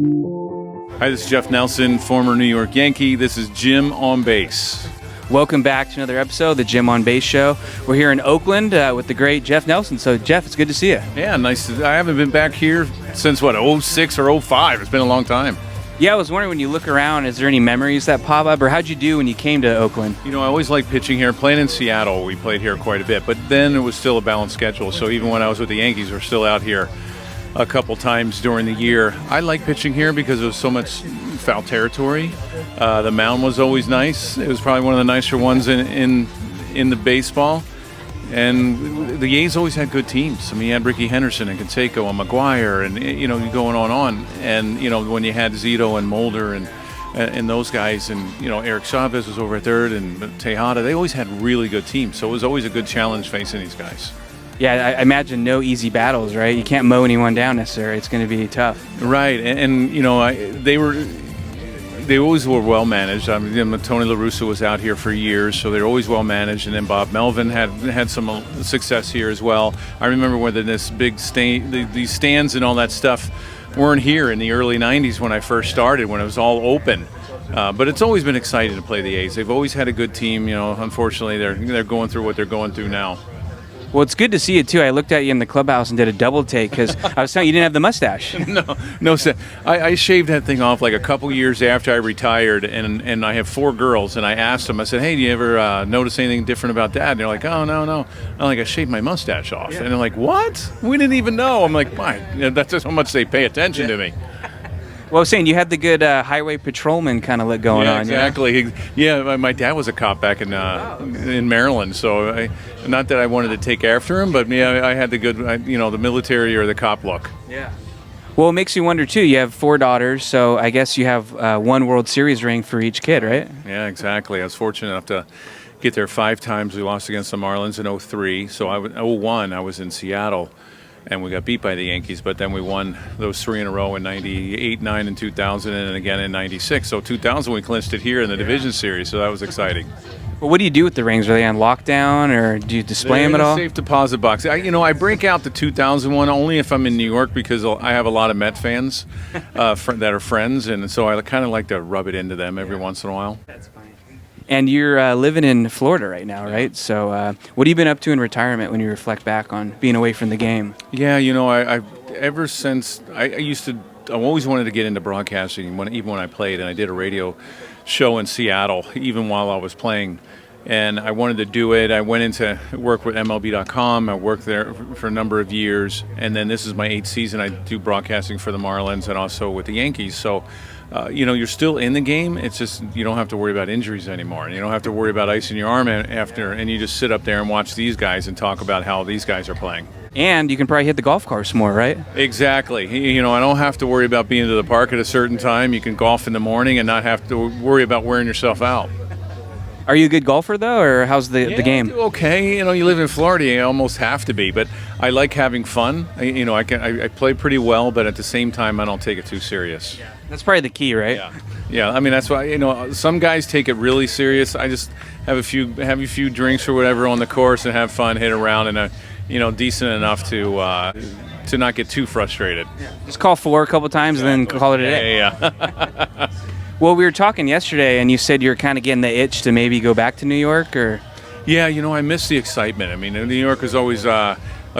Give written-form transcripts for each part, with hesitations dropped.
Hi, this is Jeff Nelson, former New York Yankee. This is Jim on Base. Welcome back to another episode of the Jim on Base Show. We're here in Oakland with the great Jeff Nelson. So, Jeff, it's good to see you. Yeah, nice. I haven't been back here since, 06 or 05. It's been a long time. Yeah, I was wondering, when you look around, is there any memories that pop up, or how'd you do when you came to Oakland? You know, I always liked pitching here. Playing in Seattle, we played here quite a bit, but then it was still a balanced schedule. So even when I was with the Yankees, we're still out here a couple times during the year. I like pitching here because there was so much foul territory. The mound was always nice. It was probably one of the nicer ones in the baseball. And the A's always had good teams. I mean, you had Ricky Henderson and Canseco and McGuire and, you know, going on. And, you know, when you had Zito and Mulder and those guys, and, you know, Eric Chavez was over at third and Tejada, they always had really good teams. So it was always a good challenge facing these guys. Yeah, I imagine no easy battles, right? You can't mow anyone down necessarily. It's going to be tough. Right. And you know, they always were well managed. I mean, Tony La Russa was out here for years, so they're always well managed. And then Bob Melvin had some success here as well. I remember when these stands and all that stuff weren't here in the early '90s when I first started, when it was all open. But it's always been exciting to play the A's. They've always had a good team. You know, unfortunately, they're going through what they're going through now. Well, it's good to see you, too. I looked at you in the clubhouse and did a double take because I was telling you didn't have the mustache. No, sir. I shaved that thing off like a couple years after I retired, and I have 4 girls, and I asked them, I said, hey, do you ever notice anything different about Dad? And they're like, oh, no. I'm like, I shaved my mustache off. Yeah. And they're like, what? We didn't even know. I'm like, why? That's just how much they pay attention to me. Well, I was saying, you had the good highway patrolman kind of look going on. Exactly. Yeah, my dad was a cop back in Maryland, so not that I wanted to take after him, but yeah, I had the good, the military or the cop look. Yeah. Well, it makes you wonder, too. You have 4 daughters, so I guess you have 1 World Series ring for each kid, right? Yeah, exactly. I was fortunate enough to get there 5 times. We lost against the Marlins in 03, so 01, I was in Seattle. And we got beat by the Yankees, but then we won those 3 in a row in 98, 9, and 2000, and again in 96. So 2000, we clinched it here in the division series, so that was exciting. Well, what do you do with the rings? Are they on lockdown, or do you display them at all? Safe deposit box. I break out the 2000 one only if I'm in New York because I have a lot of Met fans that are friends, and so I kind of like to rub it into them every once in a while. That's fine. And you're living in Florida right now, right? So what have you been up to in retirement when you reflect back on being away from the game? Yeah, I've ever since I always wanted to get into broadcasting, even when I played, and I did a radio show in Seattle, even while I was playing. And I wanted to do it. I went into work with MLB.com. I worked there for a number of years. And then this is my 8th season. I do broadcasting for the Marlins and also with the Yankees. So, you're still in the game. It's just you don't have to worry about injuries anymore. And you don't have to worry about icing your arm after. And you just sit up there and watch these guys and talk about how these guys are playing. And you can probably hit the golf course more, right? Exactly. I don't have to worry about being to the park at a certain time. You can golf in the morning and not have to worry about wearing yourself out. Are you a good golfer, though, or how's the game? I do okay. You live in Florida, you almost have to be. But I like having fun. I play pretty well, but at the same time, I don't take it too serious. Yeah. That's probably the key, right? Yeah. I mean, that's why, some guys take it really serious. I just have a few drinks or whatever on the course and have fun, hit around, and decent enough to not get too frustrated. Yeah. Just call 4 a couple times and then call it a day. Yeah. Well, we were talking yesterday, and you said you're kind of getting the itch to maybe go back to New York, or? Yeah, I miss the excitement. I mean, New York is always a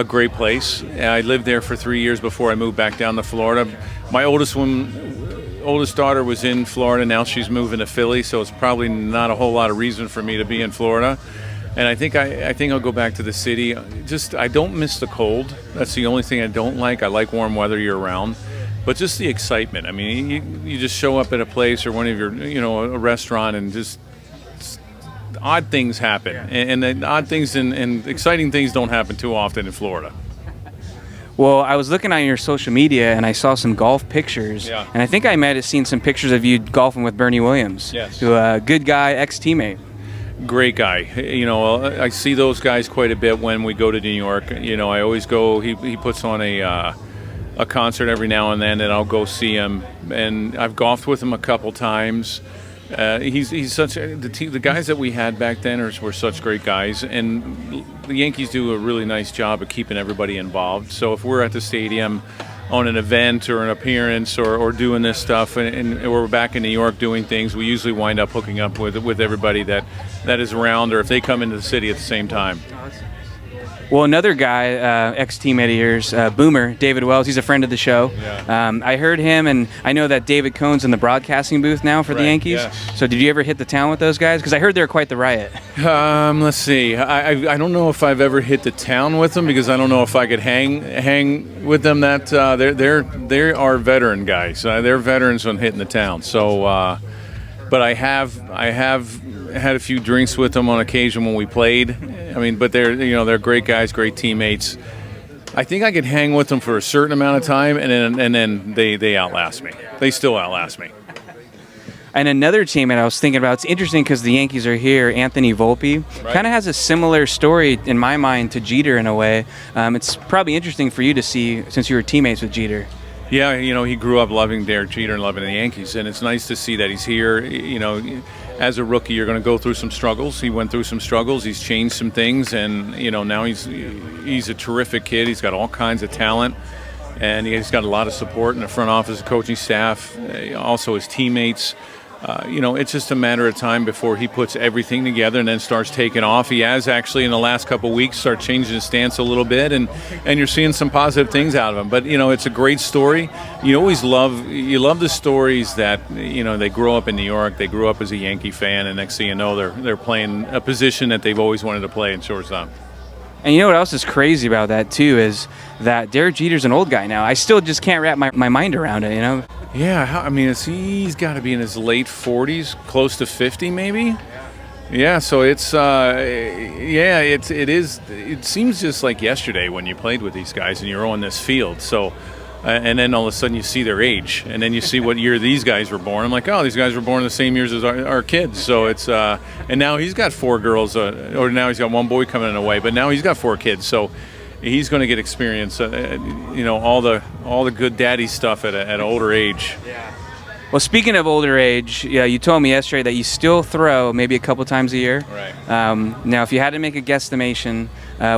great place. I lived there for 3 years before I moved back down to Florida. My oldest daughter was in Florida. Now she's moving to Philly, so it's probably not a whole lot of reason for me to be in Florida. And I think I'll go back to the city. I don't miss the cold. That's the only thing I don't like. I like warm weather year round. But just the excitement. I mean, you just show up at a place or one of your, a restaurant, and just odd things happen. And then odd things and exciting things don't happen too often in Florida. Well, I was looking on your social media, and I saw some golf pictures. Yeah. And I think I might have seen some pictures of you golfing with Bernie Williams. Yes. Who a good guy, ex-teammate. Great guy. I see those guys quite a bit when we go to New York. I always go. He puts on a concert every now and then, and I'll go see him. And I've golfed with him a couple times. He's such the guys that we had back then were such great guys, and the Yankees do a really nice job of keeping everybody involved. So if we're at the stadium, on an event or an appearance or doing this stuff, and we're back in New York doing things, we usually wind up hooking up with everybody that is around, or if they come into the city at the same time. Well, another guy, ex-teammate of yours, Boomer, David Wells, he's a friend of the show. Yeah. I heard him, and I know that David Cohn's in the broadcasting booth now for the Yankees. Yes. So did you ever hit the town with those guys? Because I heard they're quite the riot. Let's see. I don't know if I've ever hit the town with them, because I don't know if I could hang with them. That they are veteran guys. They're veterans on hitting the town. So, but I have had a few drinks with them on occasion when we played. I mean, but they're great guys, great teammates. I think I could hang with them for a certain amount of time, and then they outlast me. They still outlast me. And another teammate I was thinking about, it's interesting because the Yankees are here, Anthony Volpe, kind of has a similar story in my mind to Jeter in a way. It's probably interesting for you to see since you were teammates with Jeter. Yeah, he grew up loving Derek Jeter and loving the Yankees, and it's nice to see that he's here. As a rookie, you're going to go through some struggles. He went through some struggles. He's changed some things, and now he's a terrific kid. He's got all kinds of talent, and he's got a lot of support in the front office, coaching staff, also his teammates. It's just a matter of time before he puts everything together and then starts taking off. He has actually in the last couple of weeks started changing his stance a little bit, and you're seeing some positive things out of him. But it's a great story. You always love the stories that they grow up in New York, they grew up as a Yankee fan, and next thing you know they're playing a position that they've always wanted to play in shortstop. And you know what else is crazy about that too is that Derek Jeter's an old guy now. I still just can't wrap my mind around it. Yeah, I mean, he's got to be in his late 40s, close to 50 maybe. Yeah, so it's it seems just like yesterday when you played with these guys and you're on this field. So, and then all of a sudden you see their age, and then you see what year these guys were born. I'm like, oh, these guys were born the same years as our kids. So it's and now he's got 4 girls, or now he's got 1 boy coming in away, but now he's got 4 kids. So he's going to get experience, all the good daddy stuff at an older age. Yeah. Well, speaking of older age, you told me yesterday that you still throw maybe a couple times a year. Right. Now, if you had to make a guesstimation,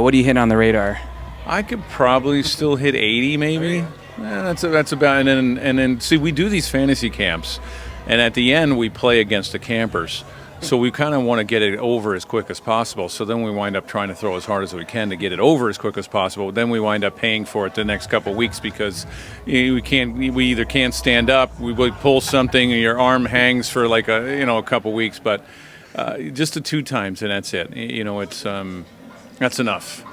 what do you hit on the radar? I could probably still hit 80, maybe. That's about. And then see, we do these fantasy camps, and at the end we play against the campers. So we kind of want to get it over as quick as possible. So then we wind up trying to throw as hard as we can to get it over as quick as possible. Then we wind up paying for it the next couple of weeks because we either can't stand up, we pull something, and your arm hangs for like a couple of weeks. But just the 2 times, and that's it. It's that's enough.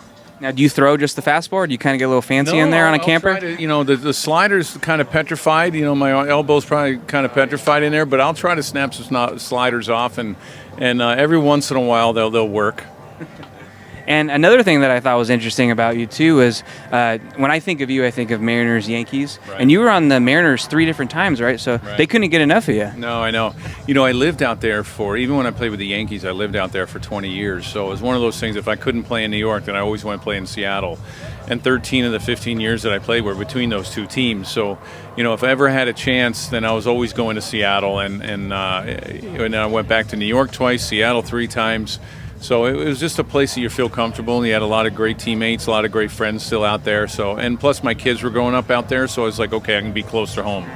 Now, do you throw just the fastball, or do you kind of get a little fancy in there on a camper? The slider's kind of petrified. My elbow's probably kind of petrified in there, but I'll try to snap some sliders off, and every once in a while they'll work. And another thing that I thought was interesting about you, too, is when I think of you, I think of Mariners, Yankees. Right. And you were on the Mariners 3 different times, right? So They couldn't get enough of you. No, I know. I lived out there even when I played with the Yankees, I lived out there for 20 years. So it was one of those things, if I couldn't play in New York, then I always wanted to play in Seattle. And 13 of the 15 years that I played were between those 2 teams. So, if I ever had a chance, then I was always going to Seattle. And I went back to New York twice, Seattle 3 times. So it was just a place that you feel comfortable, and you had a lot of great teammates, a lot of great friends still out there. So, and plus my kids were growing up out there, so I was like, okay, I can be close to home.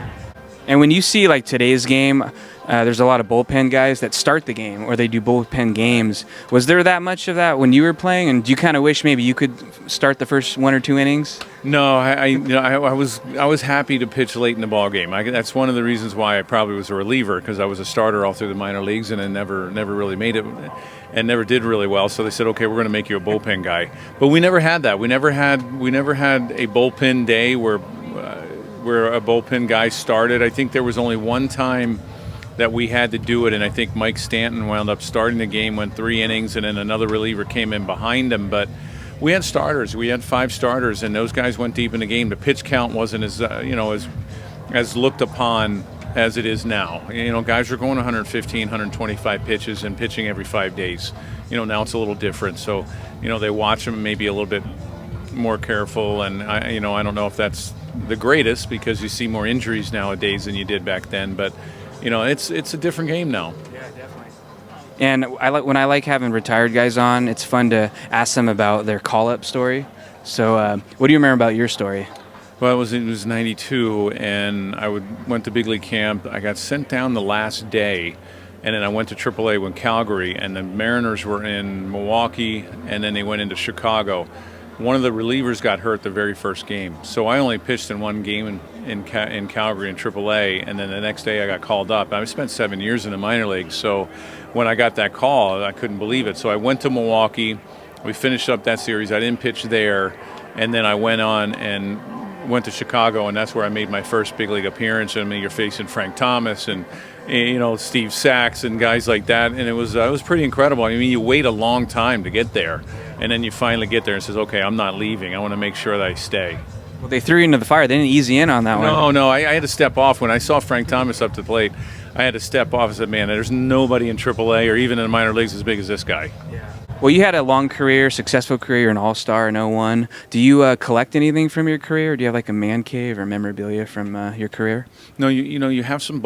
And when you see like today's game, there's a lot of bullpen guys that start the game, or they do bullpen games. Was there that much of that when you were playing? And do you kind of wish maybe you could start the first 1 or 2 innings? No, I was happy to pitch late in the ball game. That's one of the reasons why I probably was a reliever, because I was a starter all through the minor leagues and then never really made it and never did really well. So they said, okay, we're going to make you a bullpen guy. But we never had that. We never had a bullpen day where a bullpen guy started. I think there was only one time that we had to do it, and I think Mike Stanton wound up starting the game, went 3 innings, and then another reliever came in behind him. But we had starters. We had 5 starters, and those guys went deep in the game. The pitch count wasn't as looked upon as it is now. Guys are going 115, 125 pitches and pitching every 5 days. Now it's a little different. So, they watch them maybe a little bit more careful, and I don't know if that's the greatest, because you see more injuries nowadays than you did back then. But it's a different game now. Yeah, definitely. And when I like having retired guys on, it's fun to ask them about their call-up story. So what do you remember about your story? Well, it was '92, and went to big league camp. I got sent down the last day, and then I went to AAA with Calgary, and the Mariners were in Milwaukee, and then they went into Chicago. One of the relievers got hurt the very first game, so I only pitched in one game in Calgary in AAA, and then the next day I got called up. I spent 7 years in the minor leagues, so when I got that call, I couldn't believe it. So I went to Milwaukee. We finished up that series. I didn't pitch there, and then I went on and went to Chicago, and that's where I made my first big league appearance. I mean, you're facing Frank Thomas and Steve Sachs and guys like that, and it was pretty incredible. I mean, you wait a long time to get there, and then you finally get there and says, okay, I'm not leaving. I want to make sure that I stay. Well, they threw you into the fire. They didn't ease you in on that one. No, I had to step off. When I saw Frank Thomas up to the plate, I had to step off and said, man, there's nobody in AAA or even in the minor leagues as big as this guy. Yeah. Well, you had a long career, successful career. You're an all-star in '01. Do you collect anything from your career? Or do you have like a man cave or memorabilia from your career? No, you have some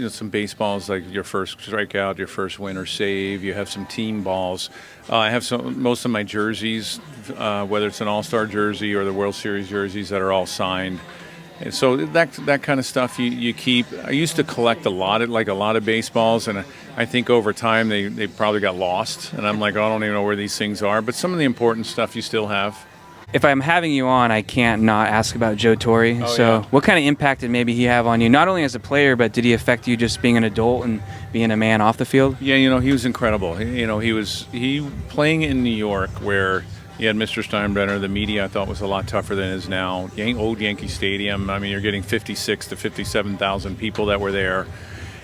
some baseballs, like your first strikeout, your first win or save. You have some team balls. I have most of my jerseys, whether it's an all-star jersey or the World Series jerseys, that are all signed. And so that kind of stuff you keep. I used to collect a lot of baseballs, and I think over time they probably got lost. And I'm like, oh, I don't even know where these things are. But some of the important stuff you still have. If I'm having you on, I can't not ask about Joe Torre. What kind of impact did maybe he have on you, not only as a player, but did he affect you just being an adult and being a man off the field? Yeah, he was incredible. He playing in New York where you had Mr. Steinbrenner. The media, I thought, was a lot tougher than it is now. Old Yankee Stadium. I mean, you're getting 56 to 57,000 people that were there.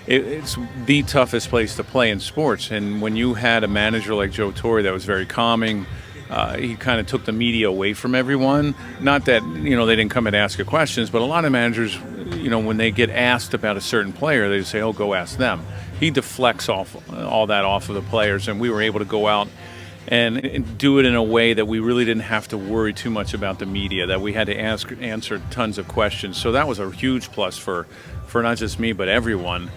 It's the toughest place to play in sports. And when you had a manager like Joe Torre that was very calming, he kind of took the media away from everyone. Not that they didn't come and ask you questions, but a lot of managers, when they get asked about a certain player, they just say, "Oh, go ask them." He deflects all that off of the players, and we were able to go out and do it in a way that we really didn't have to worry too much about the media, that we had to answer tons of questions. So that was a huge plus for not just me, but everyone.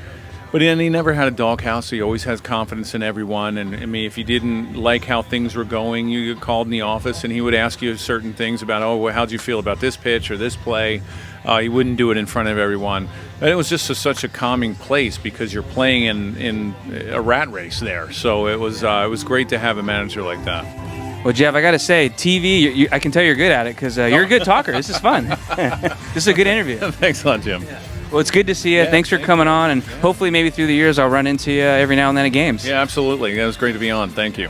But then he never had a doghouse. He always has confidence in everyone. And I mean, if you didn't like how things were going, you called in the office and he would ask you certain things about, oh, well, how'd you feel about this pitch or this play? He wouldn't do it in front of everyone. And it was just such a calming place because you're playing in a rat race there. So it was great to have a manager like that. Well, Jeff, I got to say, TV, I can tell you're good at it because you're a good talker. This is fun. This is a good interview. Thanks a lot, Jim. Yeah. Well, it's good to see you. Thanks for coming on, and hopefully maybe through the years I'll run into you every now and then at games. Yeah, absolutely. It was great to be on. Thank you.